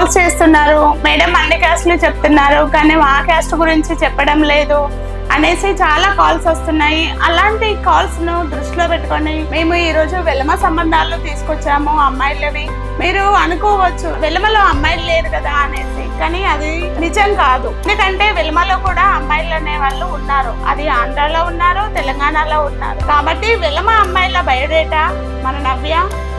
Calls చేస్తున్నారు. Madam అన్ని క్యాస్ట్లు చెప్తున్నారు కానీ మా క్యాస్ట్ గురించి చెప్పడం లేదు అనేసి చాలా కాల్స్ వస్తున్నాయి. అలాంటి కాల్స్ ను దృష్టిలో పెట్టుకొని మేము ఈ రోజు వెలమ సంబంధాలు తీసుకొచ్చాము అమ్మాయిలవి. మీరు అనుకోవచ్చు వెలమలో అమ్మాయిలు లేరు కదా అనేసి, కానీ అది నిజం కాదు. ఎందుకంటే వెలమలో కూడా అమ్మాయిలు అనే వాళ్ళు ఉన్నారు. అది ఆంధ్రాలో ఉన్నారు, తెలంగాణలో ఉన్నారు. కాబట్టి వెలమ అమ్మాయిల బయోడేటా మన నవ్య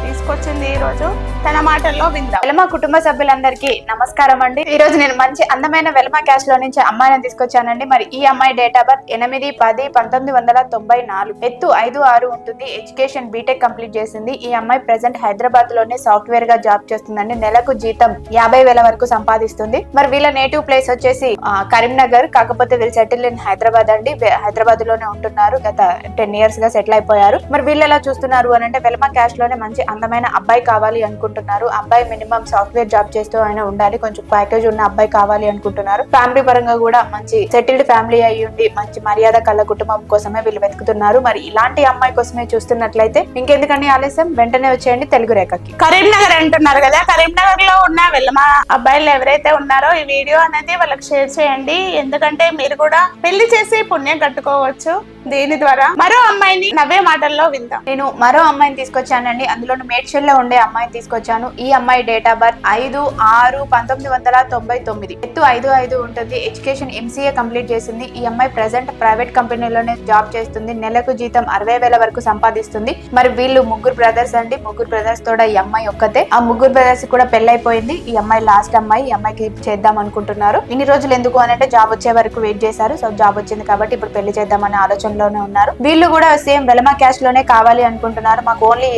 తీసుకొచ్చింది. ఈ రోజు తన మాటల్లో విందాం. వెలమ కుటుంబ సభ్యులందరికీ నమస్కారం అండి. ఈ రోజు నేను మంచి అందమైన వెలమ క్యాస్ట్ లో నుంచి అమ్మాయిని తీసుకొచ్చానండి. మరి ఈ అమ్మాయి డేట్ ఆఫ్ బర్త్ 8-10-1994, ఎత్తు 5'6" ఉంటుంది. ఎడ్యుకేషన్ బీటెక్ కంప్లీట్ చేసింది. ఈ అమ్మాయి ప్రెసెంట్ హైదరాబాద్ లోనే సాఫ్ట్వేర్ గా జాబ్ చేస్తుందండి. నెలకు జీతం 50,000 వరకు సంపాదిస్తుంది. మరి వీళ్ళ నేటివ్ ప్లేస్ వచ్చేసి కరీంనగర్, కాకపోతే వీళ్ళు సెటిల్ ఇన్ హైదరాబాద్ అండి. హైదరాబాద్ లోనే ఉంటున్నారు. గత 10 years గా సెటిల్ అయిపోయారు. మరి వీళ్ళు ఎలా చూస్తున్నారు అని అంటే వెలమ క్యాస్ట్ లోనే మంచి అందమైన అబ్బాయి కావాలి అనుకుంటున్నారు. అబ్బాయి మినిమం సాఫ్ట్వేర్ జాబ్ చేస్తూ అయినా ఉండాలి. కొంచెం ప్యాకేజ్ ఉన్న అబ్బాయి కావాలి అనుకుంటున్నారు. ఫ్యామిలీ పరంగా కూడా మంచి సెటిల్డ్ ఫ్యామిలీ అయ్యి ఉండి మంచి మర్యాద కళ్ళ కుటుంబం కోసమే వీళ్ళు వెతుకుతున్నారు. మరి ఇలాంటి అమ్మాయి కోసమే చూస్తున్నట్లయితే ఇంకెందుకని ఆలస్యం, వెంటనే వచ్చేయండి తెలుగు రేఖకి. కరీంనగర్ అంటున్నారు కదా, కరీంనగర్ లో ఉన్న వెలమ అబ్బాయిలు ఎవరైతే ఉన్నారో ఈ వీడియో అనేది వాళ్ళకి షేర్ చేయండి. ఎందుకంటే మీరు కూడా పెళ్లి చేసి పుణ్యం కట్టుకోవచ్చు దీని ద్వారా. మరో అమ్మాయిని నవ్వే మాటల్లో విందాం. నేను మరో అమ్మాయిని తీసుకొచ్చానండి. అందులో మేడ్చల్ లో ఉండే అమ్మాయిని తీసుకొచ్చాను. ఈ అమ్మాయి డేట్ ఆఫ్ బర్త్ 5-6-1999, ఎత్తు 5'5" ఉంటుంది. ఎడ్యుకేషన్ MCA కంప్లీట్ చేసింది. ఈ అమ్మాయి ప్రెసెంట్ ప్రైవేట్ కంపెనీలోనే జాబ్ చేస్తుంది. నెలకు జీతం 60,000 వరకు సంపాదిస్తుంది. మరి వీళ్ళు ముగ్గురు బ్రదర్స్ అండి. ముగ్గురు బ్రదర్స్ తోడ ఈ అమ్మాయి ఒక్కతే. ఆ ముగ్గురు బ్రదర్స్ కూడా పెళ్ళైపోయింది. ఈ అమ్మాయి లాస్ట్ అమ్మాయి. ఈ అమ్మాయికి చేద్దాం అనుకుంటున్నారు. ఇన్ని రోజులు ఎందుకు అని అంటే జాబ్ వచ్చే వరకు వెయిట్ చేశారు. సో జాబ్ వచ్చింది కాబట్టి ఇప్పుడు పెళ్లి చేద్దామనే ఆలోచనలోనే ఉన్నారు. వీళ్ళు కూడా సేమ్ వెలమ క్యాస్ట్ లోనే కావాలి అనుకుంటున్నారు. మాకు ఓన్లీ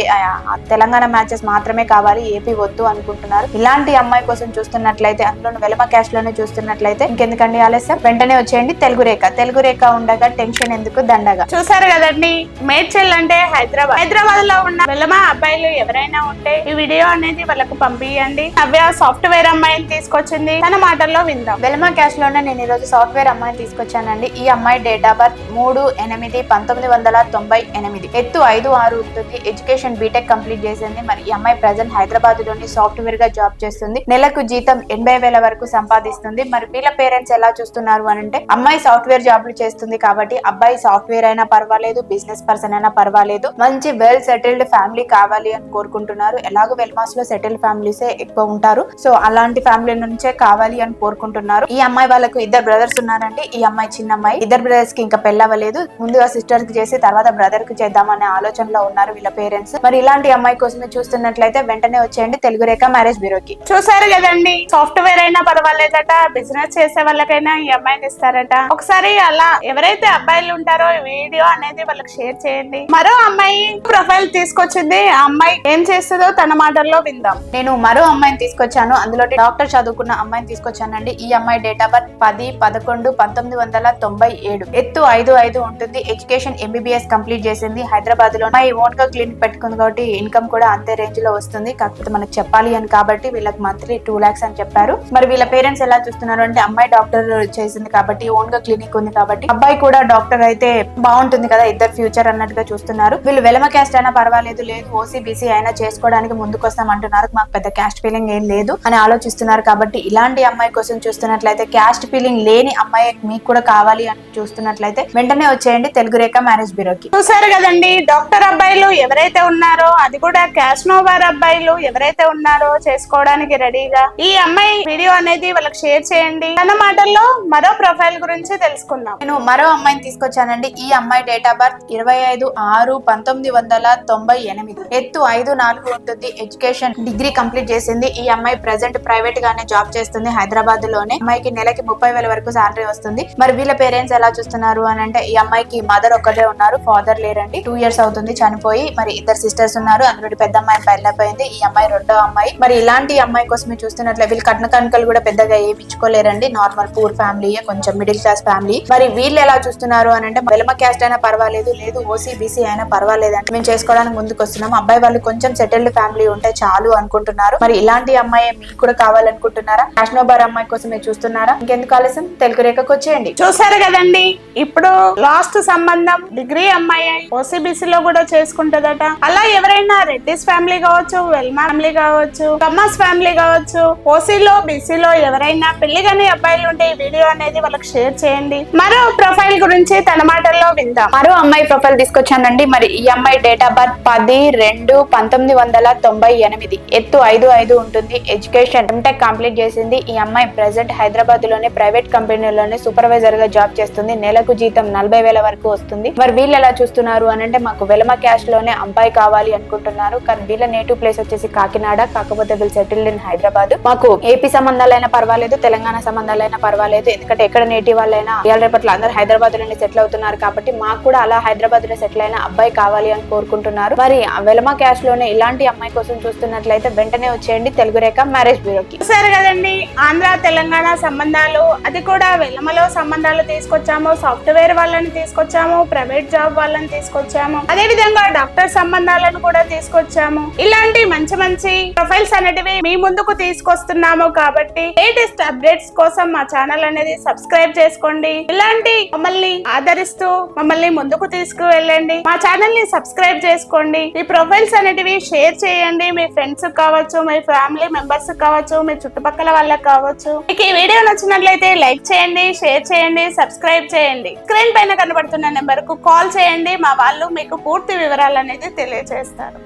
తెలంగాణ మ్యాచెస్ మాత్రమే కావాలి, ఏపీ వద్దు అనుకుంటున్నారు. ఇలాంటి అమ్మాయి కోసం చూస్తున్నట్లయితే, అందులో వెలమ క్యాస్ట్ లోనే చూస్తున్నట్లయితే ఇంకెందుకండి ఆలస్యం, వెంటనే వచ్చేయండి తెలుగు రేఖ. తెలుగు రేఖ ఉండగా టెన్షన్ ఎందుకు, దండగా. చూసారు కదండి, మేడ్చల్ అంటే హైదరాబాద్ లో ఉన్న వెలమ అబ్బాయిలు ఎవరైనా ఉంటే ఈ వీడియో అనేది వాళ్ళకు పంపియండి. నవ్య సాఫ్ట్వేర్ అమ్మాయిని తీసుకొచ్చింది, తన మాటల్లో విందాం. వెలమ క్యాస్ట్ లోనే నేను ఈ రోజు సాఫ్ట్వేర్ అమ్మాయిని తీసుకొచ్చానండి. ఈ అమ్మాయి డేట్ ఆఫ్ బర్త్ 3-8-1998, ఎత్తు 5'6" ఉంటుంది. ఎడ్యుకేషన్ బీటెక్ కంప్లీట్ చేసింది. మరి ఈ అమ్మాయి ప్రెసెంట్ హైదరాబాద్ లోని సాఫ్ట్వేర్ గా జాబ్ చేస్తుంది. నెలకు జీతం 80,000 వరకు సంపాదిస్తుంది. మరి వీళ్ళ పేరెంట్స్ ఎలా చూస్తున్నారు అని అంటే, అమ్మాయి సాఫ్ట్వేర్ జాబ్లు చేస్తుంది కాబట్టి అబ్బాయి సాఫ్ట్వేర్ అయినా పర్వాలేదు, బిజినెస్ పర్సన్ అయినా పర్వాలేదు, మంచి వెల్ సెటిల్డ్ ఫ్యామిలీ కావాలి అని కోరుకుంటున్నారు. ఎలాగో వెల్మాస్ లో సెటిల్డ్ ఫ్యామిలీస్ ఎక్కువ ఉంటారు. సో అలాంటి ఫ్యామిలీ నుంచే కావాలి అని కోరుకుంటున్నారు. ఈ అమ్మాయి వాళ్ళకు 2 బ్రదర్స్ ఉన్నారండి. ఈ అమ్మాయి చిన్న అమ్మాయి. 2 బ్రదర్స్ కి ఇంకా పెళ్ళవలేదు. ముందుగా సిస్టర్ కి చేసి తర్వాత బ్రదర్ కి చేద్దామనే ఆలోచనలో ఉన్నారు వీళ్ళ పేరెంట్స్. మరి ఇలాంటి అమ్మాయి కోసమే చూస్తున్నట్లయితే వెంటనే వచ్చేయండి తెలుగు రేఖ మ్యారేజ్ బ్యూరోకి. చూసారు కదండి, సాఫ్ట్వేర్ అయినా పర్వాలేదట, బిజినెస్ చేసే వాళ్ళకైనా ఈ అమ్మాయిని ఇస్తారట. ఒకసారి అలా ఎవరైతే అబ్బాయిలు ఉంటారో ఈ వీడియో అనేది వాళ్ళకి షేర్ చేయండి. మరో అమ్మాయి ప్రొఫైల్ తీసుకొచ్చింది. ఆ అమ్మాయి ఏం చేస్తుందో తన మాటల్లో విందాం. నేను మరో అమ్మాయిని తీసుకొచ్చాను. అందులో డాక్టర్ చదువుకున్న అమ్మాయిని తీసుకొచ్చానండి. ఈ అమ్మాయి డేట్ ఆఫ్ బర్త్ 10-11-1997, ఎత్తు 5'5" ఉంటుంది. ఎడ్యుకేషన్ MBBS కంప్లీట్ చేసింది. హైదరాబాద్ లో అమ్మాయి ఓన్ గా క్లినిక్ పెట్టుకుంది కాబట్టి ఇన్కమ్ కూడా అంతే రేంజ్ లో వస్తుంది. కాకపోతే మనకు చెప్పాలి అని కాబట్టి వీళ్ళకి మంత్లీ 2 lakhs అని చెప్పారు. మరి వీళ్ళ పేరెంట్స్ ఎలా చూస్తున్నారు అంటే, అమ్మాయి డాక్టర్ చేసింది కాబట్టి, ఓన్ గా క్లినిక్ ఉంది కాబట్టి అబ్బాయి కూడా డాక్టర్ అయితే బాగుంటుంది కదా, ఇద్దరు ఫ్యూచర్ అన్నట్టుగా చూస్తున్నారు. వీళ్ళు వెలమ క్యాస్ట్ అయినా పర్వాలేదు, లేదు OCBC అయినా చేసుకోవడానికి ముందుకు వస్తాం అంటున్నారు. మాకు పెద్ద క్యాస్ట్ ఫీలింగ్ ఏం లేదు అని ఆలోచిస్తున్నారు. కాబట్టి ఇలాంటి అమ్మాయి కోసం చూస్తున్నట్లయితే, క్యాస్ట్ ఫీలింగ్ లేని అమ్మాయి మీకు కూడా కావాలి అని చూస్తున్నట్లయితే వెంటనే వచ్చేయండి తెలుగు రేఖ మ్యారేజ్ బ్యూరోకి. చూసారు కదండి, డాక్టర్ అబ్బాయిలు ఎవరైతే ఉన్నారో, అది కూడా క్యాస్ట్ నోవార్ అబ్బాయిలు ఎవరైతే ఉన్నారో చేసుకోవడానికి రెడీగా ఈ అమ్మాయి వీడియో అనేది వాళ్ళకి షేర్ చేయండి. తన మాటల్లో మరో ప్రొఫైల్ గురించి తెలుసుకుందాం. నేను మరో అమ్మాయిని తీసుకొచ్చానండి. ఈ అమ్మాయి డేట్ ఆఫ్ బర్త్ 25-6-1998, ఎత్తు 5'4" ఉంటుంది. ఎడ్యుకేషన్ డిగ్రీ కంప్లీట్ చేసింది. ఈ అమ్మాయి ప్రెసెంట్ ప్రైవేట్ గానే జాబ్ చేస్తుంది హైదరాబాద్ లోనే. అమ్మాయికి నెలకి 30,000 వరకు సాలరీ వస్తుంది. మరి వీళ్ళ పేరెంట్స్ ఎలా చూస్తున్నారు అని అంటే, ఈ అమ్మాయికి మదర్ ఒక్కటే ఉన్నారు, ఫాదర్ లేరండి. 2 years అవుతుంది చనిపోయి. మరి 2 sisters ఉన్నారు. అందులో పెద్ద అమ్మాయి పెళ్ళైపోయింది. ఈ అమ్మాయి రెండో అమ్మాయి. మరి ఇలాంటి అమ్మాయి కోసమే చూస్తున్నట్లే. వీళ్ళు కట్న కానుకలు కూడా పెద్దగా ఏమి ఇచ్చుకోలేరండి. నార్మల్ పూర్ ఫ్యామిలీ, కొంచెం మిడిల్ క్లాస్ ఫ్యామిలీ. మరి వీళ్ళు ఎలా చూస్తున్నారు అని అంటే, వెలమ క్యాస్ట్ అయినా పర్వాలేదు, లేదు OCBC అయినా పర్వాలేదు అంటే మేము చేసుకోవడానికి ముందుకు వస్తున్నాం. అబ్బాయి వాళ్ళు కొంచెం సెటిల్డ్ ఫ్యామిలీ ఉంటే చాలు అనుకుంటున్నారు. మరి ఇలాంటి అమ్మాయి మీకు కూడా కావాలనుకుంటున్నారా? ఫ్యాషనోబార్ అమ్మాయి కోసమే చూస్తున్నారా? ఇంకెందుకు ఆలస్యం, తెలుగు రేఖకు వచ్చేయండి. చూసారు కదండి, ఇప్పుడు లాస్ట్ కాస్ట్ సంబంధం డిగ్రీ అమ్మాయి ఓసీబీసీ లో కూడా చేసుకుంటదట. అలా ఎవరైనా రెడ్డిస్ ఫ్యామిలీ కావచ్చు, వెల్మా ఫ్యామిలీ కావచ్చు, కమ్మస్ ఫ్యామిలీ కావచ్చు, ఓసీలో బీసీలో ఎవరైనా పెళ్లి కాని అబ్బాయిలు ఉంటే ఈ వీడియో అనేది వాళ్ళకి షేర్ చేయండి. మరో ప్రొఫైల్ గురించి తన మాటల్లో విందాం. మరో అమ్మాయి ప్రొఫైల్ తీసుకొచ్చానండి. మరి ఈ అమ్మాయి డేట్ ఆఫ్ బర్త్ 10/2/1998, ఎత్తు 5'5" ఉంటుంది. ఎడ్యుకేషన్ ఎంటెక్ కంప్లీట్ చేసింది. ఈ అమ్మాయి ప్రెసెంట్ హైదరాబాద్ లోనే ప్రైవేట్ కంపెనీలోనే సూపర్వైజర్ గా జాబ్ చేస్తుంది. నెలకు జీతం 40,000 వరకు వస్తుంది. మరి వీళ్ళు ఎలా చూస్తున్నారు అని అంటే మాకు వెలమ క్యాస్ట్ లోనే అబ్బాయి కావాలి అనుకుంటున్నారు. కానీ వీళ్ళ నేటివ్ ప్లేస్ వచ్చేసి కాకినాడ, కాకపోతే వీళ్ళు సెటిల్డ్ ఇన్ హైదరాబాద్. మాకు ఏపీ సంబంధాలైనా పర్వాలేదు, తెలంగాణ సంబంధాలైనా పర్వాలేదు, ఎందుకంటే ఎక్కడ నేటివ్ వాళ్ళైనా ఇవాళ రేపట్లో అందరూ హైదరాబాద్ లోనే సెటిల్ అవుతున్నారు కాబట్టి మాకు కూడా అలా హైదరాబాద్ లో సెటిల్ అయిన అబ్బాయి కావాలి అని కోరుకుంటున్నారు. మరి వెలమ క్యాస్ట్ లోనే ఇలాంటి అమ్మాయి కోసం చూస్తున్నట్లయితే వెంటనే వచ్చేయండి తెలుగు రేఖ మ్యారేజ్ బ్యూరోకి. సరే కదండి, ఆంధ్ర తెలంగాణ సంబంధాలు, అది కూడా వెలమలో సంబంధాలు తీసుకొచ్చాము, సాఫ్ట్వేర్ వాళ్ళని తీసుకొచ్చాము, ప్రైవేట్ జాబ్ వాళ్ళని తీసుకొచ్చాము, అదే విధంగా డాక్టర్ సంబంధాలను కూడా తీసుకొచ్చాము. ఇలాంటి మంచి మంచి ప్రొఫైల్స్ అనేటివి మీ ముందుకు తీసుకొస్తున్నాము కాబట్టి లేటెస్ట్ అప్డేట్స్ కోసం మా ఛానల్ అనేది సబ్స్క్రైబ్ చేసుకోండి. ఇలాంటి మమ్మల్ని ఆదరిస్తూ మమ్మల్ని ముందుకు తీసుకువెళ్ళండి. మా ఛానల్ ని సబ్స్క్రైబ్ చేసుకోండి. ఈ ప్రొఫైల్స్ అనేటివి షేర్ చేయండి. మీ ఫ్రెండ్స్ కావచ్చు, మీ ఫ్యామిలీ మెంబర్స్ కావచ్చు, మీ చుట్టుపక్కల వాళ్ళకి కావచ్చు. మీకు ఈ వీడియో నచ్చినట్లయితే లైక్ చేయండి, షేర్ చేయండి, సబ్స్క్రైబ్ చేయండి. స్క్రీన్ పైన కనబడుతున్న నెంబర్ కు కాల్ చేయండి. మా వాళ్ళు మీకు పూర్తి వివరాలు అనేది తెలియజేస్తారు.